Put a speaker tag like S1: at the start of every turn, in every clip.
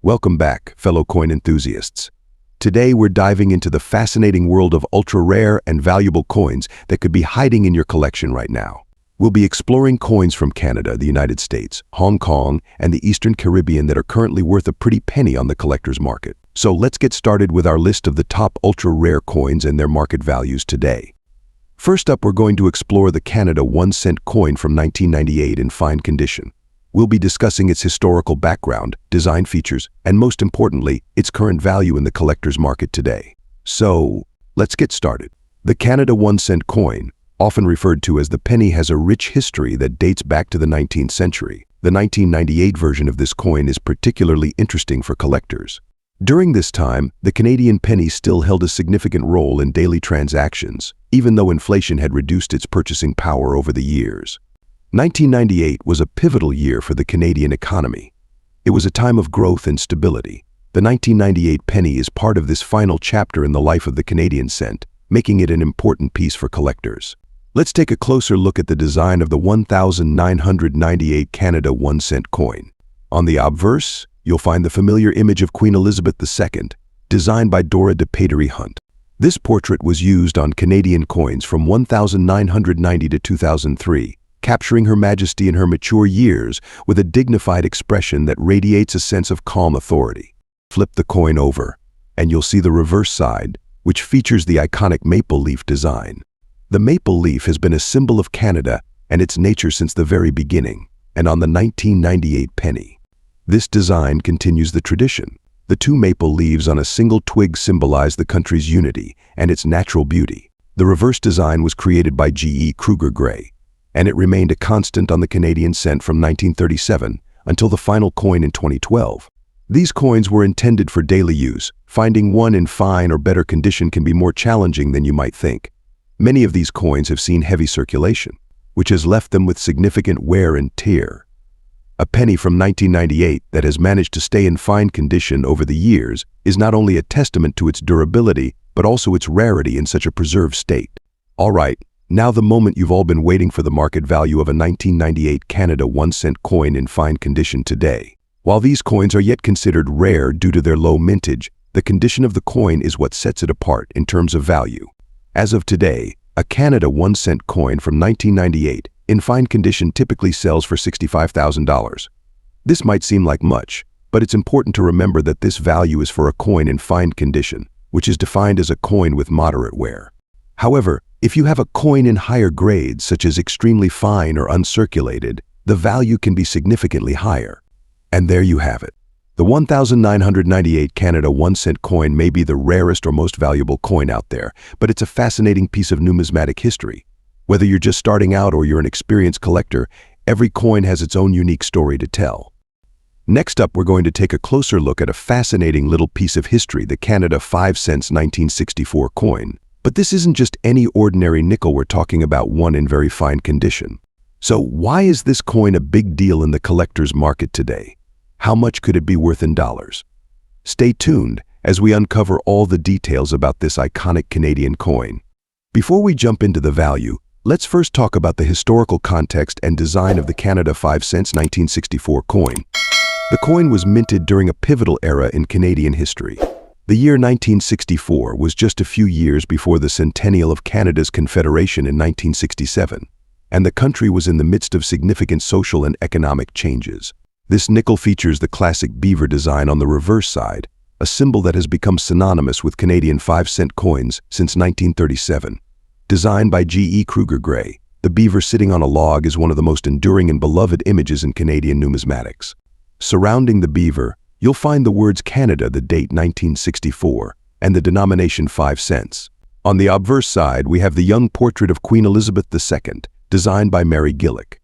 S1: Welcome back, fellow coin enthusiasts. Today we're diving into the fascinating world of ultra-rare and valuable coins that could be hiding in your collection right now. We'll be exploring coins from Canada, the United States, Hong Kong, and the Eastern Caribbean that are currently worth a pretty penny on the collector's market. So let's get started with our list of the top ultra-rare coins and their market values today. First up, we're going to explore the Canada 1-cent coin from 1998 in fine condition. We'll be discussing its historical background, design features, and most importantly, its current value in the collector's market today. So, let's get started. The Canada 1-cent coin, often referred to as the penny, has a rich history that dates back to the 19th century. The 1998 version of this coin is particularly interesting for collectors. During this time, the Canadian penny still held a significant role in daily transactions, even though inflation had reduced its purchasing power over the years. 1998 was a pivotal year for the Canadian economy. It was a time of growth and stability. The 1998 penny is part of this final chapter in the life of the Canadian cent, making it an important piece for collectors. Let's take a closer look at the design of the 1998 Canada 1-cent coin. On the obverse, you'll find the familiar image of Queen Elizabeth II, designed by Dora de Patery Hunt. This portrait was used on Canadian coins from 1990 to 2003, capturing Her Majesty in her mature years with a dignified expression that radiates a sense of calm authority. Flip the coin over, and you'll see the reverse side, which features the iconic maple leaf design. The maple leaf has been a symbol of Canada and its nature since the very beginning, and on the 1998 penny, this design continues the tradition. The two maple leaves on a single twig symbolize the country's unity and its natural beauty. The reverse design was created by G.E. Kruger Gray, and it remained a constant on the Canadian cent from 1937 until the final coin in 2012. These coins were intended for daily use. Finding one in fine or better condition can be more challenging than you might think. Many of these coins have seen heavy circulation, which has left them with significant wear and tear. A penny from 1998 that has managed to stay in fine condition over the years is not only a testament to its durability, but also its rarity in such a preserved state. All right, now the moment you've all been waiting for: the market value of a 1998 Canada 1-cent coin in fine condition today. While these coins are yet considered rare due to their low mintage, the condition of the coin is what sets it apart in terms of value. As of today, a Canada 1-cent coin from 1998 in fine condition typically sells for $65,000. This might seem like much, but it's important to remember that this value is for a coin in fine condition, which is defined as a coin with moderate wear. However, if you have a coin in higher grades, such as extremely fine or uncirculated, the value can be significantly higher. And there you have it. The 1998 Canada 1-cent coin may be the rarest or most valuable coin out there, but it's a fascinating piece of numismatic history. Whether you're just starting out or you're an experienced collector, every coin has its own unique story to tell. Next up, we're going to take a closer look at a fascinating little piece of history, the Canada 5-cents 1964 coin. But this isn't just any ordinary nickel. We're talking about one in very fine condition. So why is this coin a big deal in the collector's market today? How much could it be worth in dollars? Stay tuned as we uncover all the details about this iconic Canadian coin. Before we jump into the value, let's first talk about the historical context and design of the Canada 5-cents 1964 coin. The coin was minted during a pivotal era in Canadian history. The year 1964 was just a few years before the centennial of Canada's Confederation in 1967, and the country was in the midst of significant social and economic changes. This nickel features the classic beaver design on the reverse side, a symbol that has become synonymous with Canadian 5-cent coins since 1937. Designed by G.E. Kruger Gray, the beaver sitting on a log is one of the most enduring and beloved images in Canadian numismatics. Surrounding the beaver, you'll find the words Canada, the date 1964, and the denomination 5 cents. On the obverse side, we have the young portrait of Queen Elizabeth II, designed by Mary Gillick.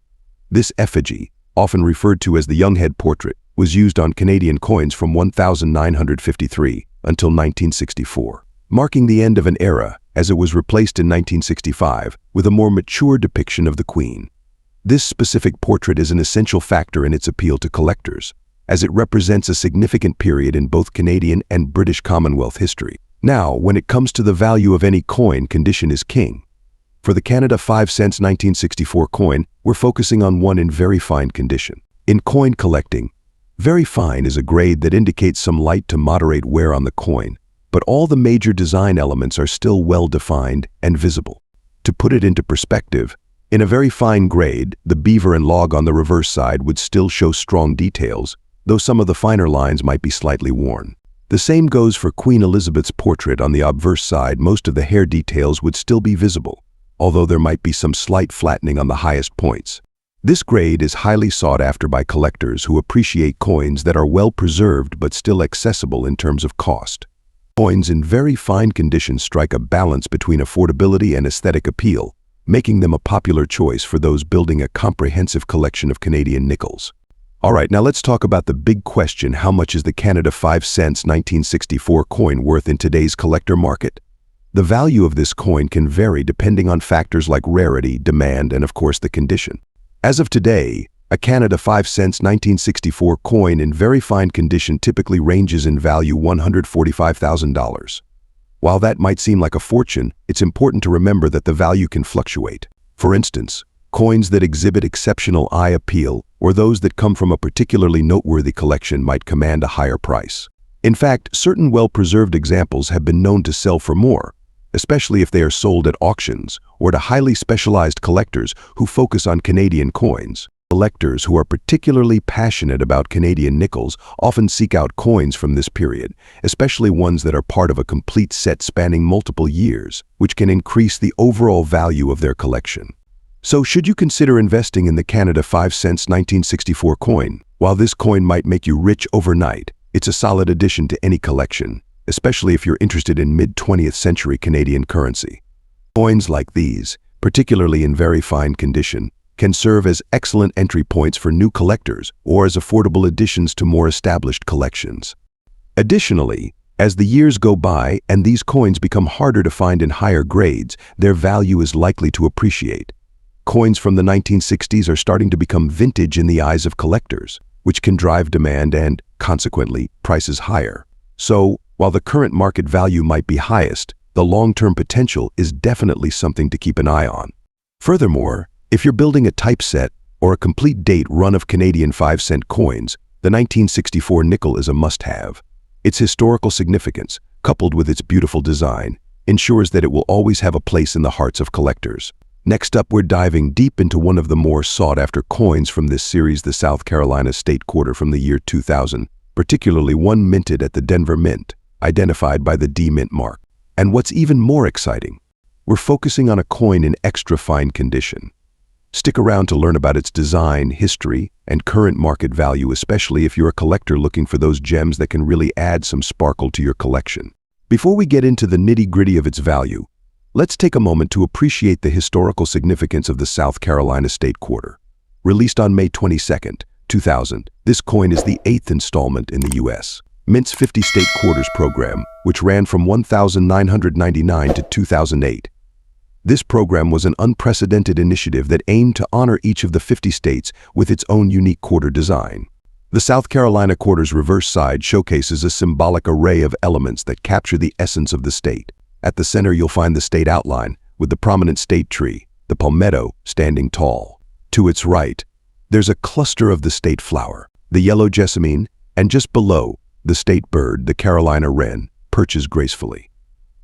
S1: This effigy, often referred to as the young head portrait, was used on Canadian coins from 1953 until 1964, marking the end of an era as it was replaced in 1965 with a more mature depiction of the Queen. This specific portrait is an essential factor in its appeal to collectors, as it represents a significant period in both Canadian and British Commonwealth history. Now, when it comes to the value of any coin, condition is king. For the Canada 5-cents 1964 coin, we're focusing on one in very fine condition. In coin collecting, Very fine is a grade that indicates some light to moderate wear on the coin, but all the major design elements are still well defined and visible. To put it into perspective, in a very fine grade, the beaver and log on the reverse side would still show strong details, though some of the finer lines might be slightly worn. The same goes for Queen Elizabeth's portrait. On the obverse side, most of the hair details would still be visible, although there might be some slight flattening on the highest points. This grade is highly sought after by collectors who appreciate coins that are well preserved but still accessible in terms of cost. Coins in very fine condition strike a balance between affordability and aesthetic appeal, making them a popular choice for those building a comprehensive collection of Canadian nickels. Alright, now let's talk about the big question: how much is the Canada 5 cents 1964 coin worth in today's collector market? The value of this coin can vary depending on factors like rarity, demand, and of course the condition. As of today, a Canada 5 cents 1964 coin in very fine condition typically ranges in value $145,000. While that might seem like a fortune, it's important to remember that the value can fluctuate. For instance, coins that exhibit exceptional eye appeal or those that come from a particularly noteworthy collection might command a higher price. In fact, certain well-preserved examples have been known to sell for more, especially if they are sold at auctions or to highly specialized collectors who focus on Canadian coins. Collectors who are particularly passionate about Canadian nickels often seek out coins from this period, especially ones that are part of a complete set spanning multiple years, which can increase the overall value of their collection. So should you consider investing in the Canada 5 cents 1964 coin? While this coin might make you rich overnight, it's a solid addition to any collection, especially if you're interested in mid-20th century Canadian currency. Coins like these, particularly in very fine condition, can serve as excellent entry points for new collectors or as affordable additions to more established collections. Additionally, as the years go by and these coins become harder to find in higher grades, their value is likely to appreciate. Coins from the 1960s are starting to become vintage in the eyes of collectors, which can drive demand and, consequently, prices higher. So, while the current market value might be highest, the long-term potential is definitely something to keep an eye on. Furthermore, if you're building a typeset or a complete date run of Canadian 5-cent coins, the 1964 nickel is a must-have. Its historical significance, coupled with its beautiful design, ensures that it will always have a place in the hearts of collectors. Next up, we're diving deep into one of the more sought-after coins from this series, the South Carolina State Quarter from the year 2000, particularly one minted at the Denver Mint, identified by the D Mint mark. And what's even more exciting, we're focusing on a coin in extra fine condition. Stick around to learn about its design, history, and current market value, especially if you're a collector looking for those gems that can really add some sparkle to your collection. Before we get into the nitty-gritty of its value, let's take a moment to appreciate the historical significance of the South Carolina State Quarter. Released on May 22, 2000, this coin is the 8th installment in the U.S. Mint's 50 State Quarters program, which ran from 1999 to 2008. This program was an unprecedented initiative that aimed to honor each of the 50 states with its own unique quarter design. The South Carolina Quarter's reverse side showcases a symbolic array of elements that capture the essence of the state. At the center, you'll find the state outline, with the prominent state tree, the palmetto, standing tall. To its right, there's a cluster of the state flower, the yellow jessamine, and just below, the state bird, the Carolina wren, perches gracefully.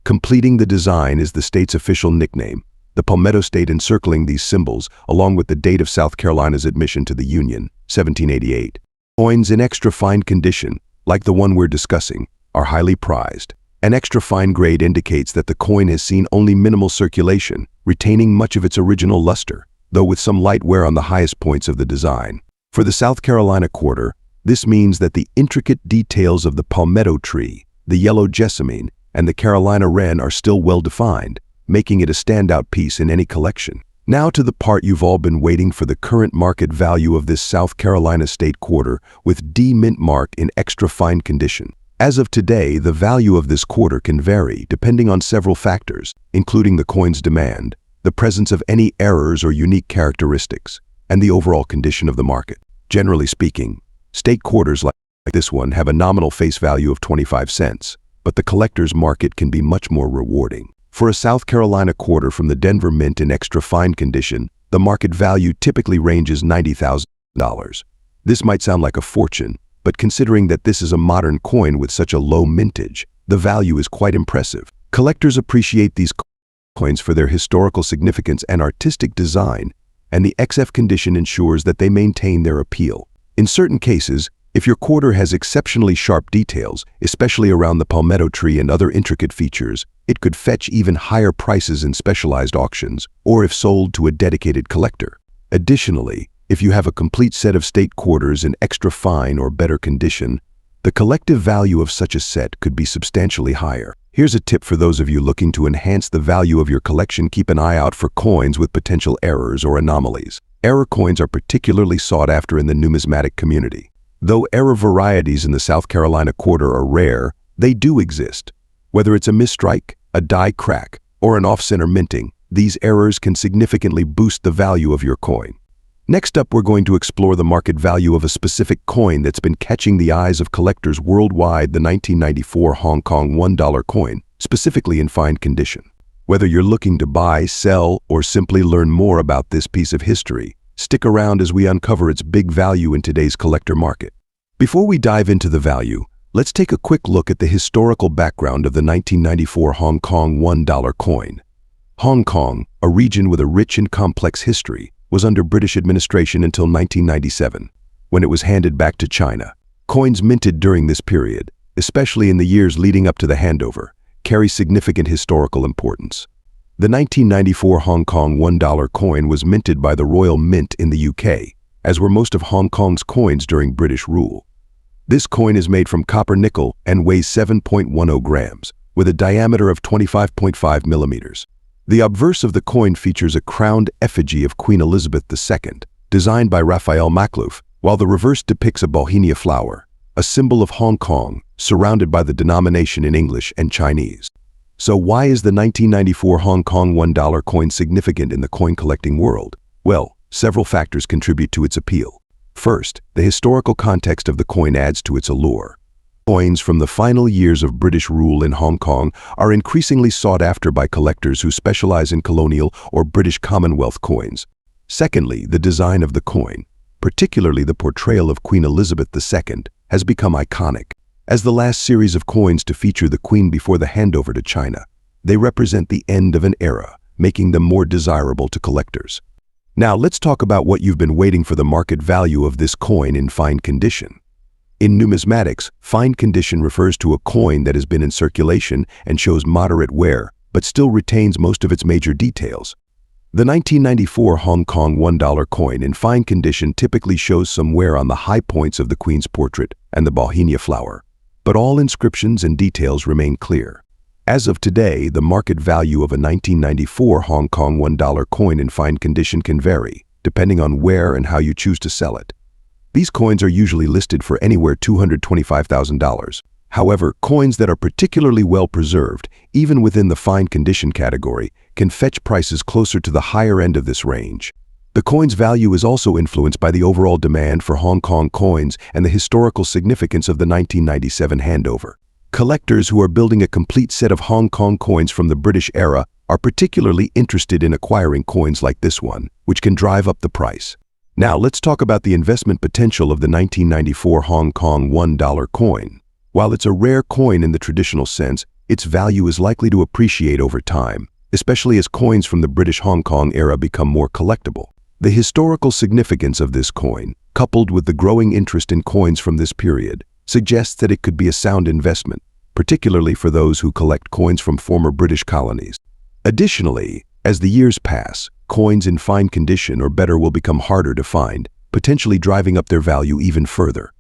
S1: Completing the design is the state's official nickname, the Palmetto State, encircling these symbols, along with the date of South Carolina's admission to the Union, 1788. Coins in extra fine condition, like the one we're discussing, are highly prized. An extra fine grade indicates that the coin has seen only minimal circulation, retaining much of its original luster, though with some light wear on the highest points of the design. For the South Carolina Quarter, this means that the intricate details of the palmetto tree, the yellow jessamine, and the Carolina wren are still well defined, making it a standout piece in any collection. Now to the part you've all been waiting for: the current market value of this South Carolina State Quarter with D Mint mark in extra fine condition. As of today, the value of this quarter can vary depending on several factors, including the coin's demand, the presence of any errors or unique characteristics, and the overall condition of the market. Generally speaking, state quarters like this one have a nominal face value of 25 cents, but the collector's market can be much more rewarding. For a South Carolina quarter from the Denver Mint in extra fine condition, the market value typically ranges $90,000. This might sound like a fortune, but considering that this is a modern coin with such a low mintage, the value is quite impressive. Collectors appreciate these coins for their historical significance and artistic design, and the XF condition ensures that they maintain their appeal. In certain cases, if your quarter has exceptionally sharp details, especially around the palmetto tree and other intricate features, it could fetch even higher prices in specialized auctions, or if sold to a dedicated collector. Additionally, if you have a complete set of state quarters in extra fine or better condition, the collective value of such a set could be substantially higher. Here's a tip for those of you looking to enhance the value of your collection. Keep an eye out for coins with potential errors or anomalies. Error coins are particularly sought after in the numismatic community. Though error varieties in the South Carolina quarter are rare, they do exist. Whether it's a misstrike, a die crack, or an off-center minting, these errors can significantly boost the value of your coin. Next up, we're going to explore the market value of a specific coin that's been catching the eyes of collectors worldwide, the 1994 Hong Kong $1 coin, specifically in fine condition. Whether you're looking to buy, sell, or simply learn more about this piece of history, stick around as we uncover its big value in today's collector market. Before we dive into the value, let's take a quick look at the historical background of the 1994 Hong Kong $1 coin. Hong Kong, a region with a rich and complex history, was under British administration until 1997, when it was handed back to China. Coins minted during this period, especially in the years leading up to the handover, carry significant historical importance. The 1994 Hong Kong $1 coin was minted by the Royal Mint in the UK, as were most of Hong Kong's coins during British rule. This coin is made from copper nickel and weighs 7.10 grams, with a diameter of 25.5 millimeters. The obverse of the coin features a crowned effigy of Queen Elizabeth II, designed by Raphael Maklouf, while the reverse depicts a bauhinia flower, a symbol of Hong Kong, surrounded by the denomination in English and Chinese. So why is the 1994 Hong Kong $1 coin significant in the coin collecting world? Well, several factors contribute to its appeal. First, the historical context of the coin adds to its allure. Coins from the final years of British rule in Hong Kong are increasingly sought after by collectors who specialize in colonial or British Commonwealth coins. Secondly, the design of the coin, particularly the portrayal of Queen Elizabeth II, has become iconic. As the last series of coins to feature the Queen before the handover to China, they represent the end of an era, making them more desirable to collectors. Now let's talk about what you've been waiting for: the market value of this coin in fine condition. In numismatics, fine condition refers to a coin that has been in circulation and shows moderate wear, but still retains most of its major details. The 1994 Hong Kong $1 coin in fine condition typically shows some wear on the high points of the Queen's portrait and the bauhinia flower, but all inscriptions and details remain clear. As of today, the market value of a 1994 Hong Kong $1 coin in fine condition can vary, depending on where and how you choose to sell it. These coins are usually listed for anywhere $225,000. However, coins that are particularly well preserved, even within the fine condition category, can fetch prices closer to the higher end of this range. The coin's value is also influenced by the overall demand for Hong Kong coins and the historical significance of the 1997 handover. Collectors who are building a complete set of Hong Kong coins from the British era are particularly interested in acquiring coins like this one, which can drive up the price. Now let's talk about the investment potential of the 1994 Hong Kong $1 coin. While it's a rare coin in the traditional sense, its value is likely to appreciate over time, especially as coins from the British Hong Kong era become more collectible. The historical significance of this coin, coupled with the growing interest in coins from this period, suggests that it could be a sound investment, particularly for those who collect coins from former British colonies. Additionally, as the years pass, coins in fine condition or better will become harder to find, potentially driving up their value even further.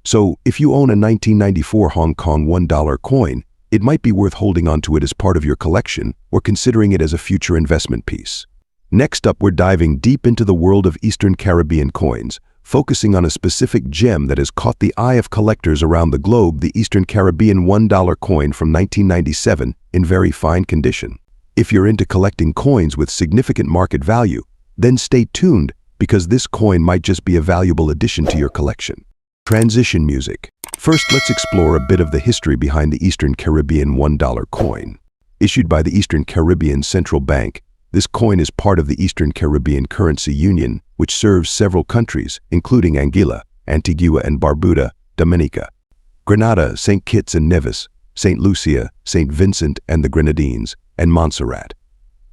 S1: So, if you own a 1994 Hong Kong $1 coin, it might be worth holding onto it as part of your collection or considering it as a future investment piece. Next up, we're diving deep into the world of Eastern Caribbean coins, focusing on a specific gem that has caught the eye of collectors around the globe: the Eastern Caribbean $1 coin from 1997 in very fine condition. If you're into collecting coins with significant market value, then stay tuned, because this coin might just be a valuable addition to your collection. Transition music. First, let's explore a bit of the history behind the Eastern Caribbean $1 coin. Issued by the Eastern Caribbean Central Bank, this coin is part of the Eastern Caribbean Currency Union, which serves several countries, including Anguilla, Antigua and Barbuda, Dominica. Grenada, St. Kitts and Nevis, St. Lucia, St. Vincent and the Grenadines, and Montserrat.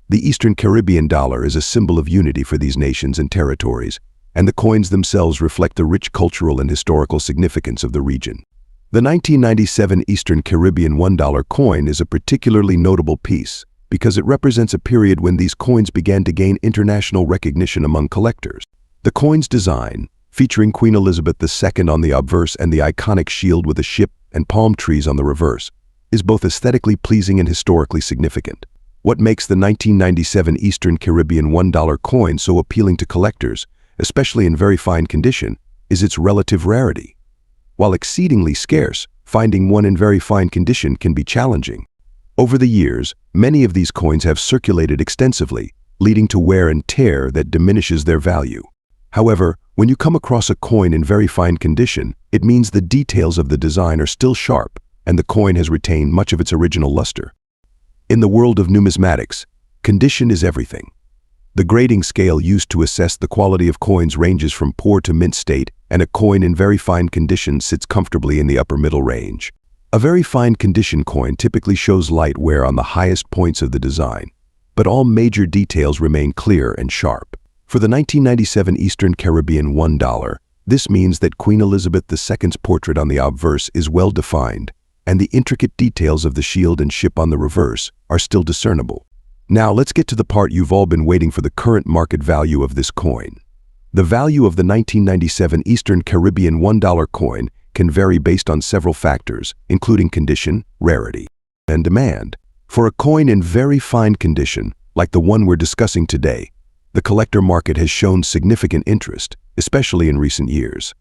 S1: The Eastern Caribbean dollar is a symbol of unity for these nations and territories, and the coins themselves reflect the rich cultural and historical significance of the region. The 1997 Eastern Caribbean $1 coin is a particularly notable piece because it represents a period when these coins began to gain international recognition among collectors. The coin's design, featuring Queen Elizabeth II on the obverse and the iconic shield with a ship and palm trees on the reverse, is both aesthetically pleasing and historically significant. What makes the 1997 Eastern Caribbean $1 coin so appealing to collectors, especially in very fine condition, is its relative rarity. While exceedingly scarce, finding one in very fine condition can be challenging. Over the years, many of these coins have circulated extensively, leading to wear and tear that diminishes their value. However, when you come across a coin in very fine condition, it means the details of the design are still sharp and the coin has retained much of its original luster. In the world of numismatics, condition is everything. The grading scale used to assess the quality of coins ranges from poor to mint state, and a coin in very fine condition sits comfortably in the upper middle range. A very fine condition coin typically shows light wear on the highest points of the design, but all major details remain clear and sharp. For the 1997 Eastern Caribbean $1, this means that Queen Elizabeth II's portrait on the obverse is well defined, and the intricate details of the shield and ship on the reverse are still discernible. Now let's get to the part you've all been waiting for: the current market value of this coin. The value of the 1997 Eastern Caribbean $1 coin can vary based on several factors, including condition, rarity, and demand. For a coin in very fine condition, like the one we're discussing today, the collector market has shown significant interest, especially in recent years.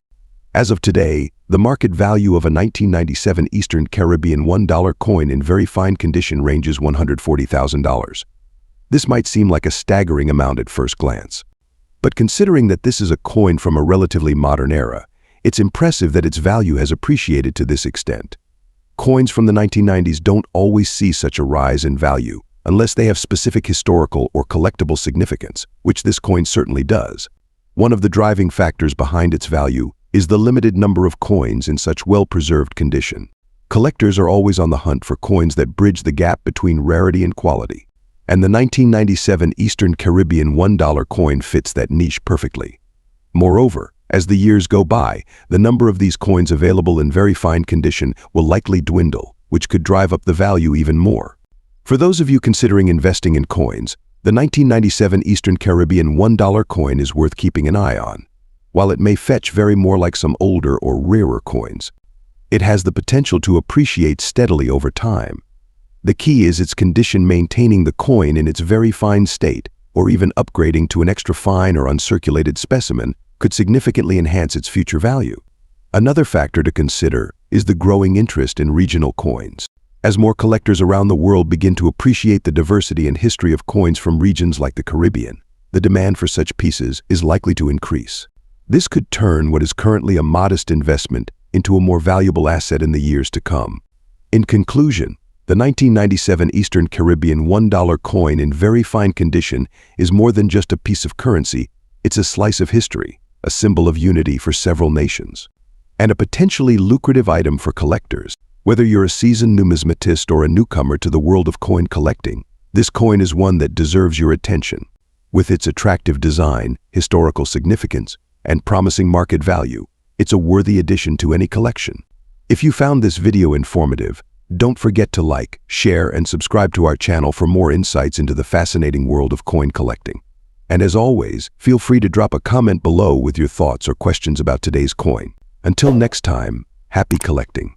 S1: As of today, the market value of a 1997 Eastern Caribbean $1 coin in very fine condition ranges $140,000. This might seem like a staggering amount at first glance. But considering that this is a coin from a relatively modern era, it's impressive that its value has appreciated to this extent. Coins from the 1990s don't always see such a rise in value unless they have specific historical or collectible significance, which this coin certainly does. One of the driving factors behind its value is the limited number of coins in such well-preserved condition. Collectors are always on the hunt for coins that bridge the gap between rarity and quality, and the 1997 Eastern Caribbean $1 coin fits that niche perfectly. Moreover, as the years go by, the number of these coins available in very fine condition will likely dwindle, which could drive up the value even more. For those of you considering investing in coins, the 1997 Eastern Caribbean $1 coin is worth keeping an eye on. While it may fetch very more like some older or rarer coins, it has the potential to appreciate steadily over time. The key is its condition. Maintaining the coin in its very fine state, or even upgrading to an extra fine or uncirculated specimen, could significantly enhance its future value. Another factor to consider is the growing interest in regional coins. As more collectors around the world begin to appreciate the diversity and history of coins from regions like the Caribbean, the demand for such pieces is likely to increase. This could turn what is currently a modest investment into a more valuable asset in the years to come. In conclusion, the 1997 Eastern Caribbean $1 coin in very fine condition is more than just a piece of currency. It's a slice of history, a symbol of unity for several nations, and a potentially lucrative item for collectors. Whether you're a seasoned numismatist or a newcomer to the world of coin collecting, this coin is one that deserves your attention. With its attractive design, historical significance, and promising market value, it's a worthy addition to any collection. If you found this video informative, don't forget to like, share, and subscribe to our channel for more insights into the fascinating world of coin collecting. And as always, feel free to drop a comment below with your thoughts or questions about today's coin. Until next time, happy collecting.